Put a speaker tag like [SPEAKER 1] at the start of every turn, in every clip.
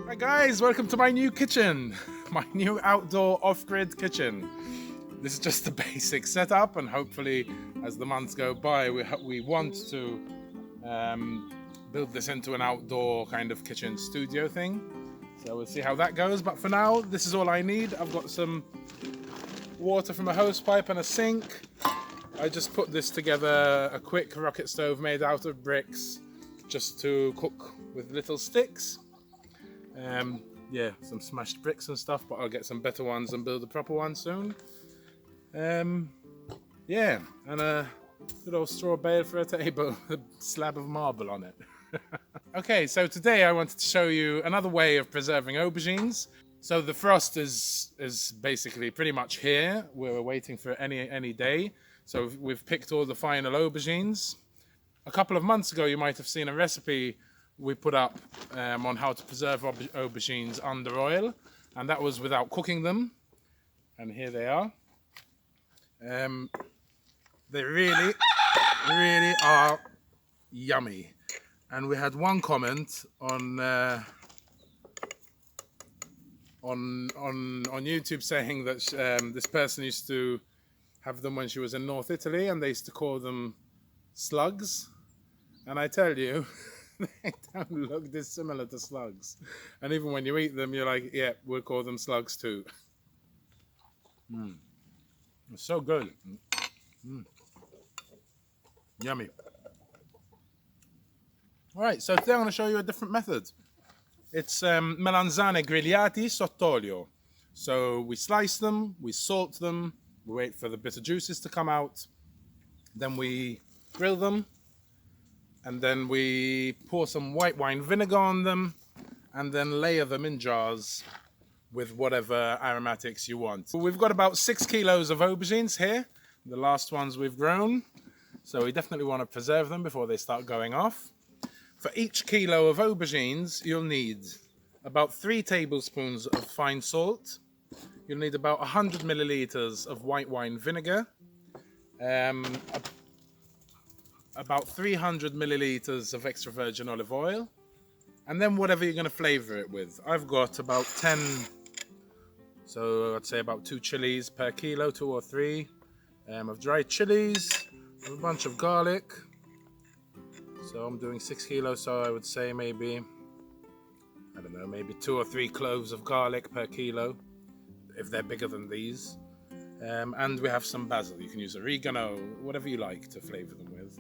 [SPEAKER 1] Hi guys, welcome to my new kitchen, my new outdoor off-grid kitchen. This is just the basic setup, and hopefully as the months go by we want to build this into an outdoor kind of kitchen studio thing. So we'll see how that goes, but for now this is all I need. I've got some water from a hose pipe and a sink. I just put this together, a quick rocket stove made out of bricks, just to cook with little sticks. Yeah, some smashed bricks and stuff, but I'll get some better ones and build a proper one soon. Yeah, and a good old straw bale for a table, a slab of marble on it. Okay, so today I wanted to show you another way of preserving aubergines. So the frost is basically pretty much here. We're waiting for any day. So we've picked all the final aubergines. A couple of months ago, you might have seen a recipe we put up on how to preserve aubergines under oil, and that was without cooking them. And here they are. They really are yummy. And we had one comment on YouTube saying that this person used to have them when she was in North Italy, and they used to call them slugs. And I tell you, they don't look dissimilar to slugs. And even when you eat them, you're like, yeah, we'll call them slugs too. It's so good. Yummy. Alright, so today I'm going to show you a different method. It's melanzane grigliati sott'olio. So we slice them, we salt them, we wait for the bitter juices to come out, then we grill them, and then we pour some white wine vinegar on them, and then layer them in jars with whatever aromatics you want. We've got about 6 kilos of aubergines here, the last ones we've grown, so we definitely want to preserve them before they start going off. For each kilo of aubergines, you'll need about 3 tablespoons of fine salt. You'll need about 100 milliliters of white wine vinegar, about 300 milliliters of extra virgin olive oil, and then whatever you're going to flavor it with. I've got about 10, so I'd say about 2 chillies per kilo, 2 or 3 of dried chillies, a bunch of garlic. So I'm doing 6 kilos, so I would say maybe, I don't know, maybe 2 or 3 cloves of garlic per kilo, if they're bigger than these. And we have some basil. You can use oregano, whatever you like to flavor them with.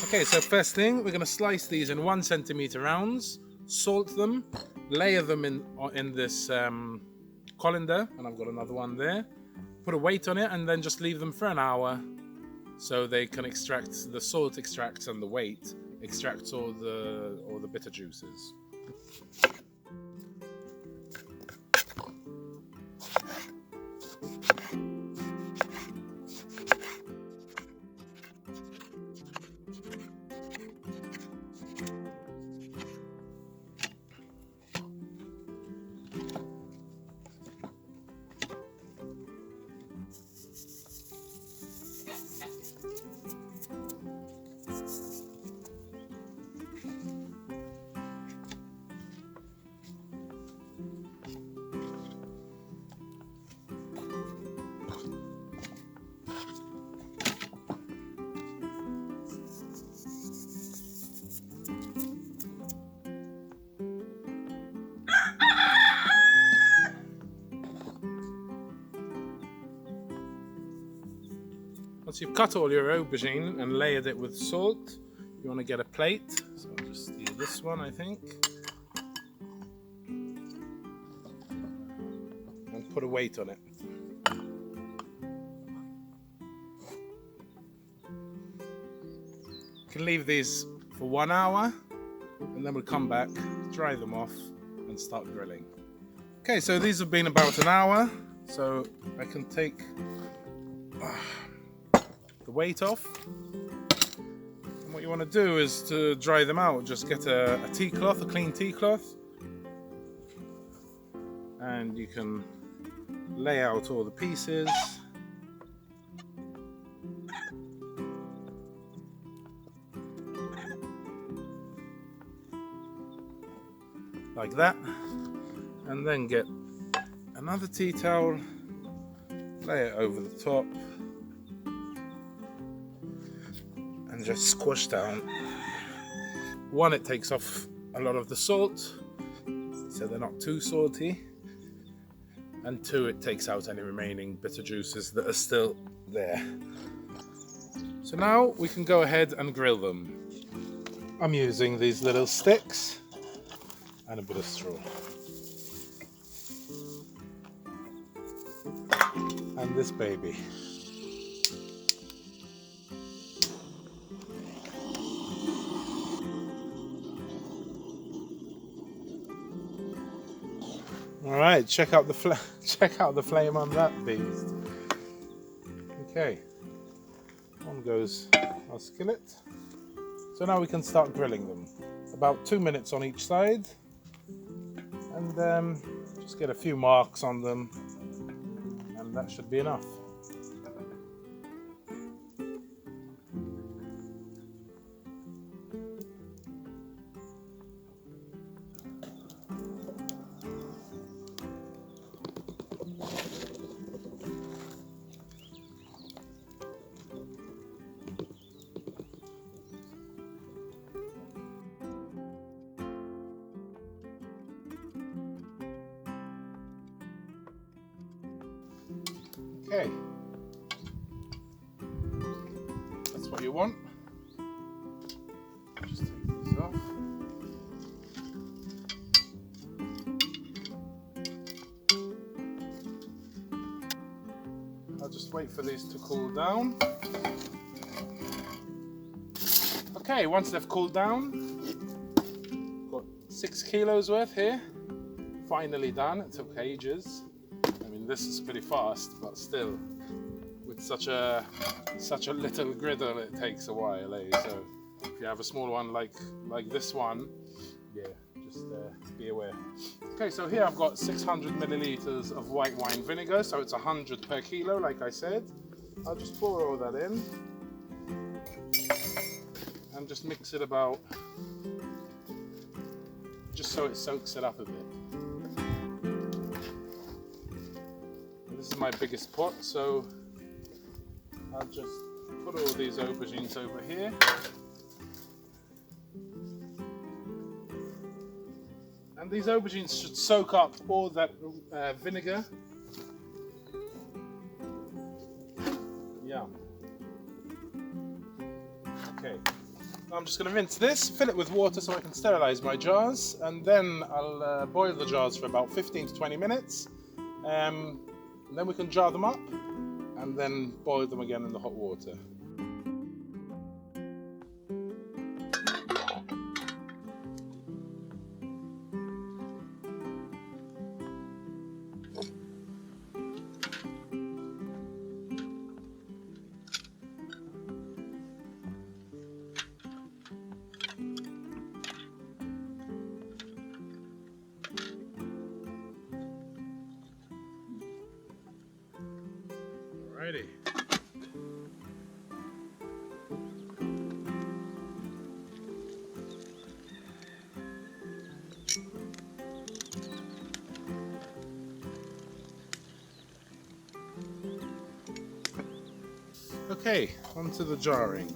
[SPEAKER 1] Okay, so first thing, we're going to slice these in 1 centimeter rounds, salt them, layer them in this colander, and I've got another one there. Put a weight on it, and then just leave them for an hour so they can extract, the salt extracts and the weight extracts all the bitter juices. Once you've cut all your aubergine and layered it with salt, you want to get a plate. So I'll just use this one, I think. And put a weight on it. You can leave these for 1 hour, and then we'll come back, dry them off, and start grilling. Okay, so these have been about an hour, so I can take the weight off. And what you want to do is to dry them out, just get a tea cloth, a clean tea cloth, and you can lay out all the pieces. Like that. And then get another tea towel, lay it over the top, and just squash down. One, it takes off a lot of the salt, so they're not too salty. And two, it takes out any remaining bitter juices that are still there. So now we can go ahead and grill them. I'm using these little sticks and a bit of straw. And this baby. All right, check out the flame on that beast. Okay, on goes our skillet. So now we can start grilling them. About 2 minutes on each side, and just get a few marks on them, and that should be enough. Okay, that's what you want. Just take these off. I'll just wait for these to cool down. Okay, once they've cooled down, got 6 kilos worth here. Finally done. It took ages. This is pretty fast, but still, with such a little griddle, it takes a while, eh? So if you have a small one like this one, yeah, just be aware. Okay, so here I've got 600 milliliters of white wine vinegar, so it's 100 per kilo, like I said. I'll just pour all that in and just mix it about, just so it soaks it up a bit. This is my biggest pot, so I'll just put all these aubergines over here. And these aubergines should soak up all that vinegar. Yum. Okay, I'm just going to rinse this, fill it with water so I can sterilize my jars, and then I'll boil the jars for about 15 to 20 minutes. And then we can jar them up and then boil them again in the hot water. Alrighty. Okay, onto the jarring.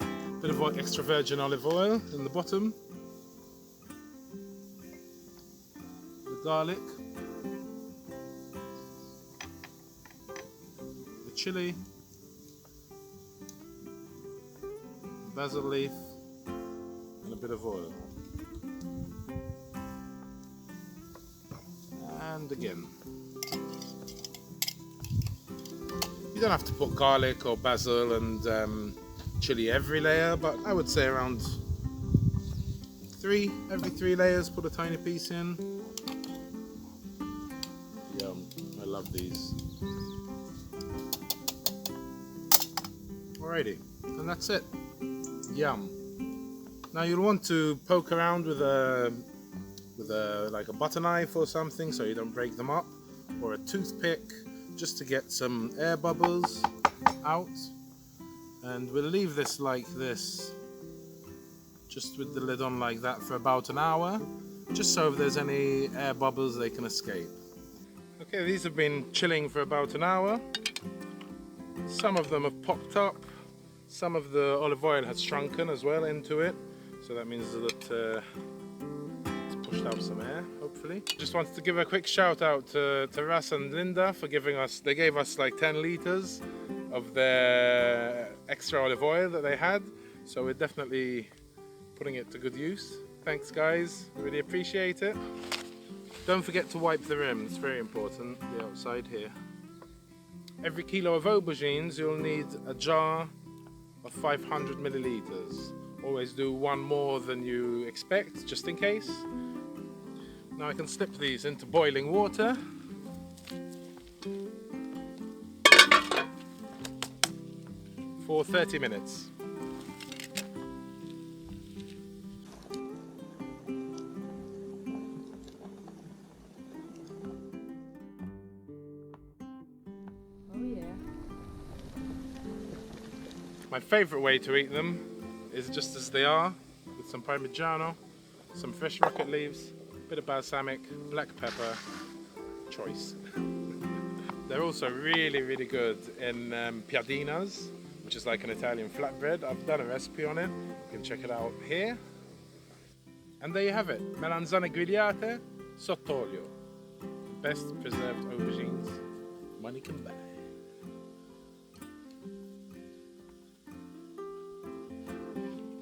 [SPEAKER 1] Bit of extra virgin olive oil in the bottom. The garlic. The chilli. Basil leaf. And a bit of oil. And again. You don't have to put garlic or basil and chili every layer, but I would say around every three layers, put a tiny piece in. Yum, I love these. Alrighty, and that's it. Yum. Now you'll want to poke around with a like a butter knife or something so you don't break them up, or a toothpick, just to get some air bubbles out. And we'll leave this like this, just with the lid on like that, for about an hour, just so if there's any air bubbles they can escape. Okay, these have been chilling for about an hour. Some of them have popped up. Some of the olive oil has shrunken as well into it. So that means that it's pushed out some air, hopefully. Just wanted to give a quick shout out to Russ and Linda for giving us, they gave us like 10 litres of their extra olive oil that they had. So we're definitely putting it to good use. Thanks guys, really appreciate it. Don't forget to wipe the rim, it's very important, the outside here. Every kilo of aubergines you'll need a jar of 500 milliliters. Always do one more than you expect, just in case. Now I can slip these into boiling water. For 30 minutes. My favourite way to eat them is just as they are, with some parmigiano, some fresh rocket leaves, a bit of balsamic, black pepper, choice. They're also really, really good in piadinas, which is like an Italian flatbread. I've done a recipe on it, you can check it out here. And there you have it, Melanzane grigliate, sott'olio. Best preserved aubergines money can buy.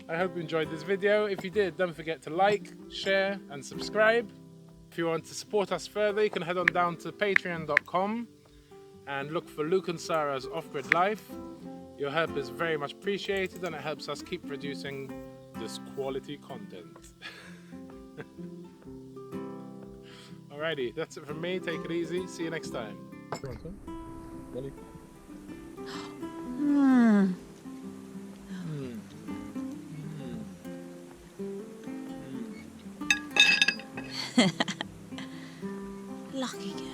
[SPEAKER 1] I hope you enjoyed this video. If you did, don't forget to like, share and subscribe. If you want to support us further, you can head on down to patreon.com and look for Luke and Sarah's Off-Grid Life. Your help is very much appreciated and it helps us keep producing this quality content. Alrighty, that's it from me. Take it easy. See you next time.
[SPEAKER 2] Lucky girl.